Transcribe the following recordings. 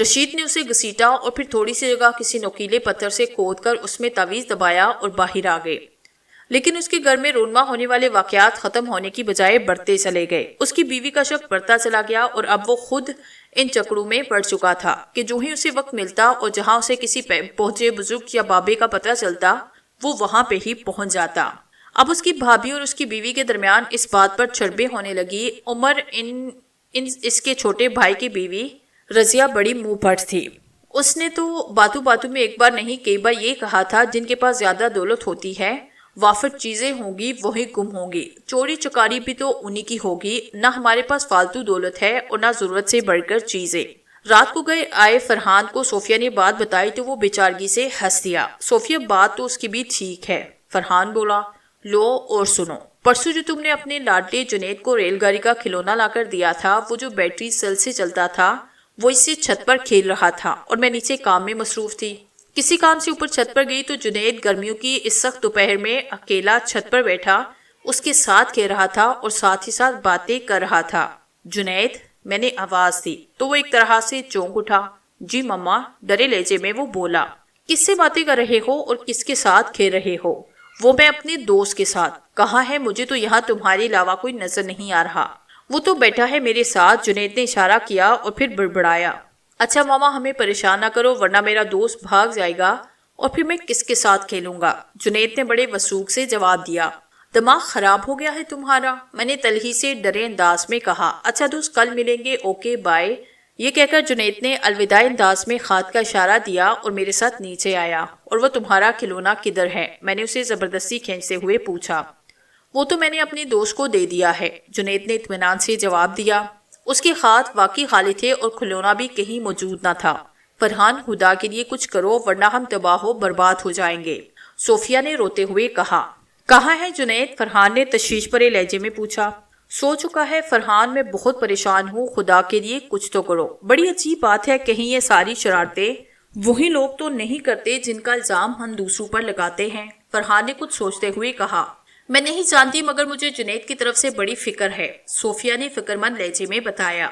رشید نے اسے گھسیٹا اور پھر تھوڑی سی جگہ کسی نوکیلے پتھر سے کھود کر اس میں تعویذ دبایا اور باہر آ گئے۔ لیکن اس کے گھر میں رونما ہونے والے واقعات ختم ہونے کی بجائے بڑھتے چلے گئے۔ اس کی بیوی کا شک بڑھتا چلا گیا اور اب وہ خود ان چکروں میں پڑ چکا تھا کہ جو ہی اسے وقت ملتا اور جہاں اسے کسی پہنچے بزرگ یا بابے کا پتہ چلتا وہ وہاں پہ ہی پہنچ جاتا۔ اب اس کی بھابھی اور اس کی بیوی کے درمیان اس بات پر چربے ہونے لگی۔ عمر اس کے چھوٹے بھائی کی بیوی رضیہ بڑی منہ پھٹ تھی۔ اس نے تو باتوں باتوں میں ایک بار نہیں کئی بار یہ کہا تھا جن کے پاس زیادہ دولت ہوتی ہے وافر چیزیں ہوں گی وہی گم ہوں گی، چوری چکاری بھی تو انہی کی ہوگی، نہ ہمارے پاس فالتو دولت ہے اور نہ ضرورت سے بڑھ کر چیزیں۔ رات کو آئے فرحان کو صوفیہ نے بات بتائی تو وہ بیچارگی سے ہنس دیا۔ صوفیہ بات تو اس کی بھی ٹھیک ہے۔ فرحان بولا، لو اور سنو، پرسوں جو تم نے اپنے لاڈلے جنید کو ریل گاڑی کا کھلونا لا کر دیا تھا، وہ جو بیٹری سیل سے چلتا تھا، وہ اس سے چھت پر کھیل رہا تھا اور میں نیچے کام میں مصروف تھی۔ کسی کام سے اوپر چھت پر گئی تو جنید گرمیوں کی اس سخت دوپہر میں اکیلا چھت پر بیٹھا اس کے ساتھ کھیل رہا تھا اور ساتھ ہی ساتھ باتیں کر رہا تھا۔ جنید، میں نے آواز دی تو وہ ایک طرح سے چونک اٹھا۔ جی مما، ڈرے لہجے میں وہ بولا۔ کس سے باتیں کر رہے ہو اور کس کے ساتھ کھیل رہے ہو؟ وہ میں اپنے دوست کے ساتھ۔ کہاں ہے؟ مجھے تو یہاں تمہارے علاوہ کوئی نظر نہیں آ رہا۔ وہ تو بیٹھا ہے میرے ساتھ، جنید نے اشارہ کیا اور پھر بڑبڑایا۔ اچھا ماما، ہمیں پریشان نہ کرو ورنہ میرا دوست بھاگ جائے گا اور پھر میں کس کے ساتھ کھیلوں گا؟ جنید نے بڑے وسوخ سے جواب دیا۔ دماغ خراب ہو گیا ہے تمہارا؟ میں نے تلخی سے ڈرے انداز میں کہا۔ اچھا دوست، کل ملیں گے، اوکے بائے۔ یہ کہہ کر جنید نے الوداعی انداز میں ہاتھ کا اشارہ دیا اور میرے ساتھ نیچے آیا۔ اور وہ تمہارا کھلونا کدھر ہے؟ میں نے اسے زبردستی کھینچتے ہوئے پوچھا۔ وہ تو میں نے اپنے دوست کو دے دیا ہے، جنید نے اطمینان سے جواب دیا۔ اس کے ہاتھ واقعی خالی تھے اور کھلونا بھی کہیں موجود نہ تھا۔ فرحان، خدا کے لیے کچھ کرو ورنہ ہم تباہ و برباد ہو جائیں گے، صوفیہ نے روتے ہوئے کہا۔ کہاں ہے جنید؟ فرحان نے تشویش بھرے لہجے میں پوچھا۔ سو چکا ہے فرحان، میں بہت پریشان ہوں، خدا کے لیے کچھ تو کرو۔ بڑی عجیب بات ہے، کہیں یہ ساری شرارتیں وہی لوگ تو نہیں کرتے جن کا الزام ہم دوسروں پر لگاتے ہیں؟ فرحان نے کچھ سوچتے ہوئے کہا۔ میں نہیں جانتی مگر مجھے جنید کی طرف سے بڑی فکر ہے، صوفیہ نے فکرمند لہجے میں بتایا۔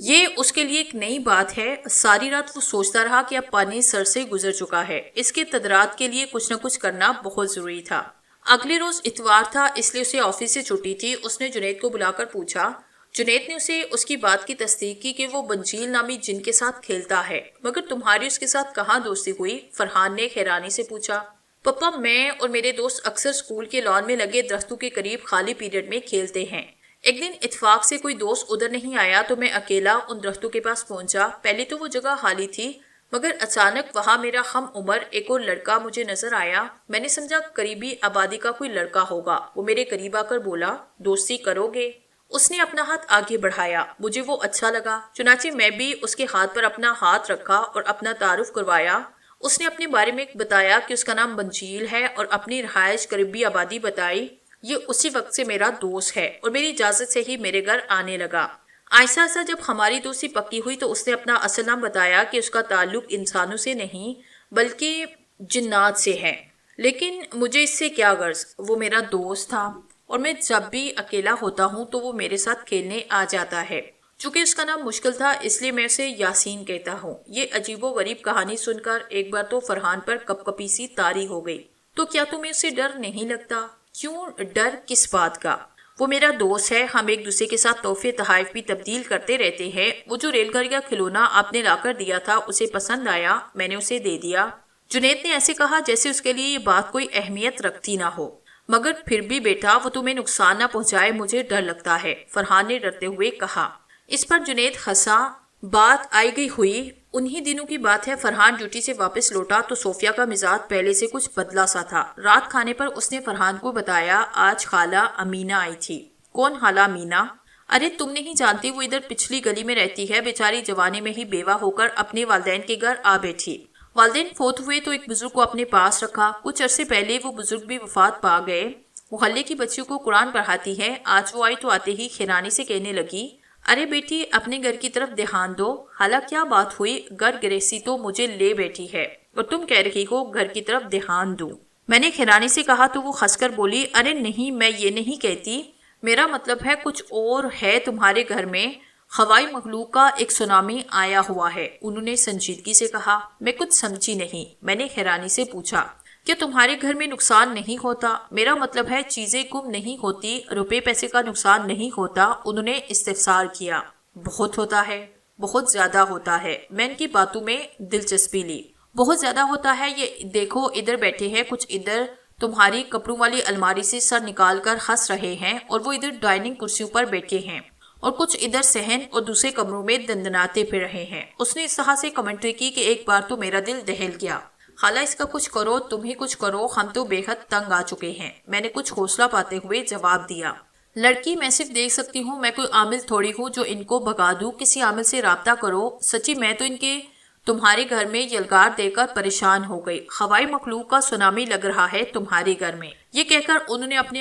یہ اس کے لیے ایک نئی بات ہے، ساری رات وہ سوچتا رہا کہ اب پانی سر سے گزر چکا ہے، اس کے تدارات کے لیے کچھ نہ کچھ کرنا بہت ضروری تھا۔ اگلے روز اتوار تھا، اس لیے اسے آفس سے چھٹی تھی۔ اس نے جنید کو بلا کر پوچھا۔ جنید نے اسے اس کی بات کی تصدیق کی کہ وہ بنجیل نامی جن کے ساتھ کھیلتا ہے۔ مگر تمہاری اس کے ساتھ کہاں دوستی ہوئی؟ فرحان نے حیرانی سے پوچھا۔ پپا، میں اور میرے دوست اکثر سکول کے لان میں لگے درختوں کے قریب خالی پیریڈ میں کھیلتے ہیں۔ ایک دن اتفاق سے کوئی دوست ادھر نہیں آیا تو میں اکیلا ان درختوں کے پاس پہنچا۔ پہلے تو وہ جگہ خالی تھی مگر اچانک وہاں میرا ہم عمر ایک اور لڑکا مجھے نظر آیا۔ میں نے سمجھا قریبی آبادی کا کوئی لڑکا ہوگا۔ وہ میرے قریب آ کر بولا، دوستی کرو گے؟ اس نے اپنا ہاتھ آگے بڑھایا، مجھے وہ اچھا لگا، چنانچہ میں بھی اس کے ہاتھ پر اپنا ہاتھ رکھا اور اپنا تعارف کروایا۔ اس نے اپنے بارے میں بتایا کہ اس کا نام بنجیل ہے اور اپنی رہائش قریبی آبادی بتائی۔ یہ اسی وقت سے میرا دوست ہے اور میری اجازت سے ہی میرے گھر آنے لگا۔ آہستہ آہستہ جب ہماری دوستی پکی ہوئی تو اس نے اپنا اصل نام بتایا کہ اس کا تعلق انسانوں سے نہیں بلکہ جنات سے ہے۔ لیکن مجھے اس سے کیا غرض، وہ میرا دوست تھا اور میں جب بھی اکیلا ہوتا ہوں تو وہ میرے ساتھ کھیلنے آ جاتا ہے۔ چونکہ اس کا نام مشکل تھا اس لیے میں اسے یاسین کہتا ہوں۔ یہ عجیب و غریب کہانی سن کر ایک بار تو فرحان پر کپ کپی سی طاری ہو گئی۔ تو کیا تمہیں اسے ڈر نہیں لگتا؟ کیوں ڈر؟ کس بات کا؟ وہ میرا دوست ہے، ہم ایک دوسرے کے ساتھ تحفے تحائف بھی تبدیل کرتے رہتے ہیں۔ وہ جو ریل گاڑی کا کھلونا آپ نے لا کر دیا تھا اسے پسند آیا، میں نے اسے دے دیا۔ جنید نے ایسے کہا جیسے اس کے لیے یہ بات کوئی اہمیت رکھتی نہ ہو۔ مگر پھر بھی بیٹا وہ تمہیں نقصان نہ پہنچائے، مجھے ڈر لگتا ہے، فرحان نے ڈرتے ہوئے کہا۔ اس پر جنید ہنسا۔ بات آئی گئی ہوئی انہی دنوں کی بات ہے، فرحان ڈیوٹی سے واپس لوٹا تو صوفیہ کا مزاج پہلے سے کچھ بدلا سا تھا۔ رات کھانے پر اس نے فرحان کو بتایا، آج خالہ امینہ آئی تھی۔ کون خالہ امینہ؟ ارے تم نہیں جانتی، وہ ادھر پچھلی گلی میں رہتی ہے، بیچاری جوانے میں ہی بیوہ ہو کر اپنے والدین کے گھر آ بیٹھی۔ والدین فوت ہوئے تو ایک بزرگ کو اپنے پاس رکھا، کچھ عرصے پہلے وہ بزرگ بھی وفات پا گئے۔ محلے کی بچیوں کو قرآن پڑھاتی ہے، آج وہ آئی تو آتے ہی حیرانی سے کہنے لگی، ارے بیٹی اپنے گھر کی طرف دھیان دو۔ خالہ کیا بات ہوئی؟ گھر گریسی تو مجھے لے بیٹھی ہے اور تم کہہ رہی ہو گھر کی طرف دھیان دوں۔ میں نے حیرانی سے کہا تو وہ ہنس کر بولی، ارے نہیں، میں یہ نہیں کہتی، میرا مطلب ہے کچھ اور ہے تمہارے گھر میں۔ ہوائی مخلوق کا ایک سونامی آیا ہوا ہے، انہوں نے سنجیدگی سے کہا۔ میں کچھ سمجھی نہیں۔ میں نے حیرانی سے پوچھا، کیا تمہارے گھر میں نقصان نہیں ہوتا؟ میرا مطلب ہے چیزیں گم نہیں ہوتی، روپے پیسے کا نقصان نہیں ہوتا، انہوں نے استفسار کیا۔ بہت ہوتا ہے، بہت زیادہ ہوتا ہے۔ میں ان کی باتوں میں دلچسپی لی۔ بہت زیادہ ہوتا ہے، یہ دیکھو ادھر بیٹھے ہیں کچھ، ادھر تمہاری کپڑوں والی الماری سے سر نکال کر ہنس رہے ہیں، اور وہ ادھر ڈائننگ کرسیوں پر بیٹھے ہیں، اور کچھ ادھر صحن اور دوسرے کمروں میں دندناتے پھر رہے ہیں۔ اس نے اس طرح سے کمنٹری کی کہ ایک بار تو میرا دل دہل گیا۔ خالہ اس کا کچھ کرو، تم ہی کچھ کرو، ہم تو بے حد تنگ آ چکے ہیں۔ میں نے کچھ حوصلہ پاتے ہوئے جواب دیا، لڑکی میں صرف دیکھ سکتی ہوں، میں کوئی عامل تھوڑی ہوں جو ان کو بھگا دوں، کسی عامل سے رابطہ کرو۔ سچی میں تو ان کے تمہارے گھر میں یلغار دے کر پریشان ہو گئی۔ ہوائی مخلوق کا سونامی لگ رہا ہے تمہارے گھر میں۔ یہ کہہ کر انہوں نے اپنے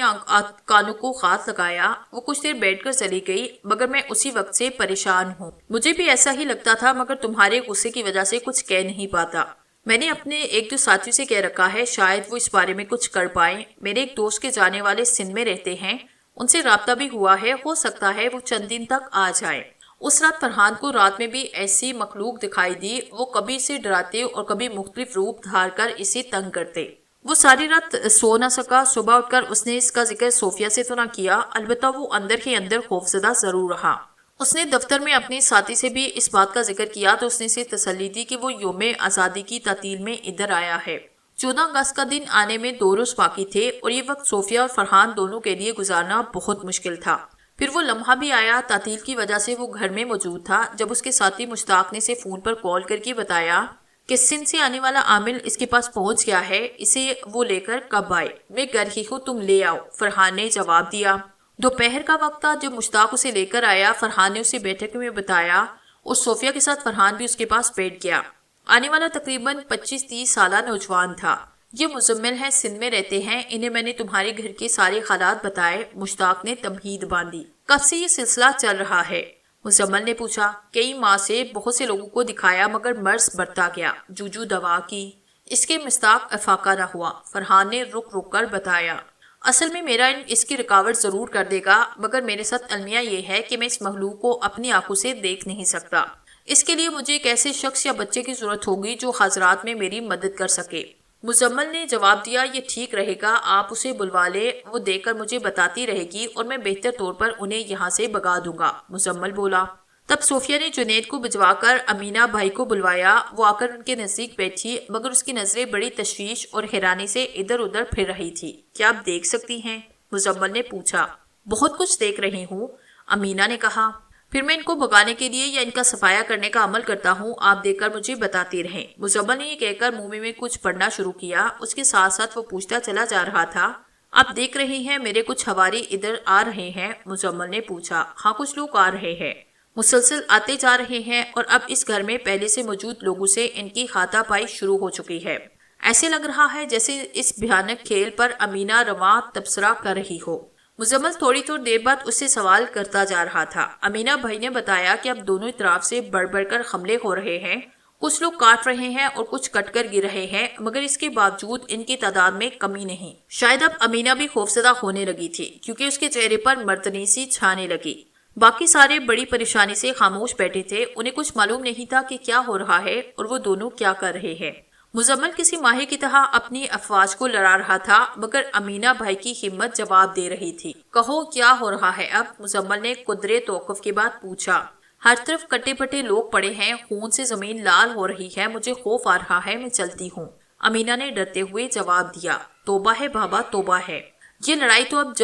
کانوں کو ہاتھ لگایا۔ وہ کچھ دیر بیٹھ کر چلی گئی، مگر میں اسی وقت سے پریشان ہوں۔ مجھے بھی ایسا ہی لگتا تھا، مگر تمہارے غصے کی وجہ سے کچھ کہہ نہیں پاتا۔ میں نے اپنے ایک دو ساتھیوں سے کہہ رکھا ہے، شاید وہ اس بارے میں کچھ کر پائیں۔ میرے ایک دوست کے جانے والے سندھ میں رہتے ہیں، ان سے رابطہ بھی ہوا ہے، ہو سکتا ہے وہ چند دن تک آ جائیں۔ اس رات فرحان کو رات میں بھی ایسی مخلوق دکھائی دی، وہ کبھی اسے ڈراتے اور کبھی مختلف روپ دھار کر اسے تنگ کرتے۔ وہ ساری رات سو نہ سکا۔ صبح اٹھ کر اس نے اس کا ذکر صوفیہ سے تو نہ کیا، البتہ وہ اندر ہی اندر خوفزدہ ضرور رہا۔ اس نے دفتر میں اپنے ساتھی سے بھی اس بات کا ذکر کیا تو اس نے اسے تسلی دی کہ وہ یوم آزادی کی تعطیل میں ادھر آیا ہے۔ 14 اگست کا دن آنے میں 2 روز باقی تھے، اور یہ وقت صوفیہ اور فرحان دونوں کے لیے گزارنا بہت مشکل تھا۔ پھر وہ لمحہ بھی آیا۔ تعطیل کی وجہ سے وہ گھر میں موجود تھا۔ جب اس کے ساتھی مشتاق نے اسے فون پر کال کر کے بتایا کہ سندھ سے آنے والا عامل اس کے پاس پہنچ گیا ہے، اسے وہ لے کر کب آئے؟ میں گھر ہی ہوں، تم لے آؤ، فرحان نے جواب دیا۔ دوپہر کا وقت تھا جب مشتاق اسے لے کر آیا۔ فرحان نے اسے بیٹھک میں بتایا، اور صوفیہ کے ساتھ فرحان بھی اس کے پاس بیٹھ گیا۔ آنے والا تقریباً 25-30 سالہ نوجوان تھا۔ یہ مزمل ہیں، سندھ میں رہتے ہیں، انہیں میں نے تمہارے گھر کے سارے حالات بتائے، مشتاق نے تمہید باندھی۔ کب سے یہ سلسلہ چل رہا ہے؟ مزمل نے پوچھا۔ کئی ماہ سے، بہت سے لوگوں کو دکھایا، مگر مرض بڑھتا گیا، جوجو دوا کی، اس کے مصداق افاقہ نہ ہوا، فرحان نے رک رک کر بتایا۔ اصل میں میرا علم اس کی رکاوٹ ضرور کر دے گا، مگر میرے ساتھ المیہ یہ ہے کہ میں اس مخلوق کو اپنی آنکھوں سے دیکھ نہیں سکتا۔ اس کے لیے مجھے ایک ایسے شخص یا بچے کی ضرورت ہوگی جو حاضرات میں میری مدد کر سکے۔ مزمل نے جواب دیا، یہ ٹھیک رہے گا، آپ اسے بلوا لے، وہ دیکھ کر مجھے بتاتی رہے گی، اور میں بہتر طور پر انہیں یہاں سے بھگا دوں گا۔ مزمل بولا۔ تب صوفیہ نے جنید کو بھجوا کر امینہ بھائی کو بلوایا۔ وہ آ کر ان کے نزدیک بیٹھی، مگر اس کی نظریں بڑی تشویش اور حیرانی سے ادھر ادھر پھر رہی تھی۔ کیا آپ دیکھ سکتی ہیں؟ مزمل نے پوچھا۔ بہت کچھ دیکھ رہی ہوں، امینہ نے کہا۔ پھر میں ان کو بھگانے کے لیے یا ان کا صفایا کرنے کا عمل کرتا ہوں، آپ دیکھ کر مجھے بتاتی رہیں۔ مزمل نے یہ کہہ کر منہ میں کچھ پڑھنا شروع کیا، اس کے ساتھ ساتھ وہ پوچھتا چلا جا رہا تھا، آپ دیکھ رہے ہیں میرے کچھ حواری ادھر آ رہے ہیں؟ مزمل نے پوچھا۔ ہاں، کچھ لوگ آ رہے ہیں، مسلسل آتے جا رہے ہیں، اور اب اس گھر میں پہلے سے موجود لوگوں سے ان کی ہاتھا پائی شروع ہو چکی ہے۔ ایسے لگ رہا ہے جیسے اس بھیانک کھیل پر امینہ رواں تبصرہ کر رہی ہو۔ مزمل تھوڑی دیر بعد اس سے سوال کرتا جا رہا تھا۔ امینہ بھائی نے بتایا کہ اب دونوں اطراف سے بڑھ بڑھ کر حملے ہو رہے ہیں، کچھ لوگ کاٹ رہے ہیں اور کچھ کٹ کر گر رہے ہیں، مگر اس کے باوجود ان کی تعداد میں کمی نہیں۔ شاید اب امینہ بھی خوفزدہ ہونے لگی تھی، کیونکہ اس کے چہرے پر مردنی سی چھانے لگی۔ باقی سارے بڑی پریشانی سے خاموش بیٹھے تھے، انہیں کچھ معلوم نہیں تھا کہ کیا ہو رہا ہے اور وہ دونوں کیا کر رہے ہیں۔ مزمل کسی ماہر کی طرح اپنی افواج کو لڑا رہا تھا، مگر امینہ بھائی کی ہمت جواب دے رہی تھی۔ کہو کیا ہو رہا ہے اب؟ مزمل نے قدرے توقف کے بعد پوچھا۔ ہر طرف کٹے پٹے لوگ پڑے ہیں، خون سے زمین لال ہو رہی ہے، مجھے خوف آ رہا ہے، میں چلتی ہوں، امینہ نے ڈرتے ہوئے جواب دیا۔ توبہ ہے بابا، توبہ ہے، یہ لڑائی تو اب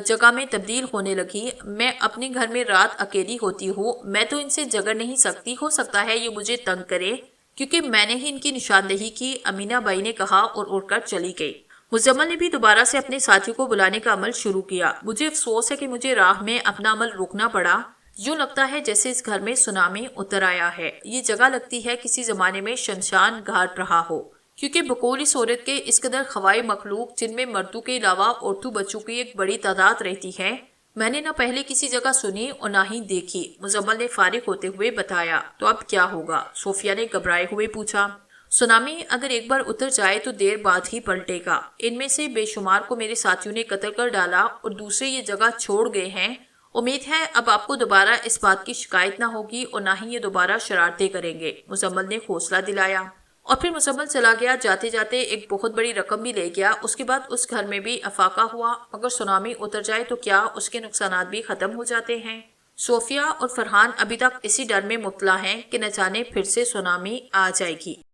جگہ میں تبدیل ہونے لگی۔ میں اپنے گھر میں رات اکیلی ہوتی ہوں، میں تو ان سے جگڑ نہیں سکتی، ہو سکتا ہے یہ مجھے تنگ کرے کیونکہ میں نے ہی ان کی نشاندہی کی، امینہ بھائی نے کہا اور اڑ کر چلی گئی۔ مزمل نے بھی دوبارہ سے اپنے ساتھیوں کو بلانے کا عمل شروع کیا۔ مجھے افسوس ہے کہ مجھے راہ میں اپنا عمل روکنا پڑا، یوں لگتا ہے جیسے اس گھر میں سونامی اتر آیا ہے، یہ جگہ لگتی ہے کسی زمانے میں شمشان گھاٹ رہا ہو، کیونکہ بقول اس عورت کے اس قدر خوائی مخلوق جن میں مردوں کے علاوہ عورتوں بچوں کی ایک بڑی تعداد رہتی ہے، میں نے نہ پہلے کسی جگہ سنی اور نہ ہی دیکھی۔ مزمل نے فارغ ہوتے ہوئے بتایا۔ تو اب کیا ہوگا؟ صوفیہ نے گھبرائے ہوئے پوچھا۔ سونامی اگر ایک بار اتر جائے تو دیر بعد ہی پلٹے گا، ان میں سے بے شمار کو میرے ساتھیوں نے قتل کر ڈالا اور دوسرے یہ جگہ چھوڑ گئے ہیں امید ہے اب آپ کو دوبارہ اس بات کی شکایت نہ ہوگی اور نہ ہی یہ دوبارہ شرارتیں کریں گے، مزمل نے حوصلہ دلایا۔ اور پھر مزمل چلا گیا، جاتے جاتے ایک بہت بڑی رقم بھی لے گیا۔ اس کے بعد اس گھر میں بھی افاقہ ہوا، اگر سونامی اتر جائے تو کیا اس کے نقصانات بھی ختم ہو جاتے ہیں؟ صوفیہ اور فرحان ابھی تک اسی ڈر میں مبتلا ہیں کہ نہ جانے پھر سے سونامی آ جائے گی۔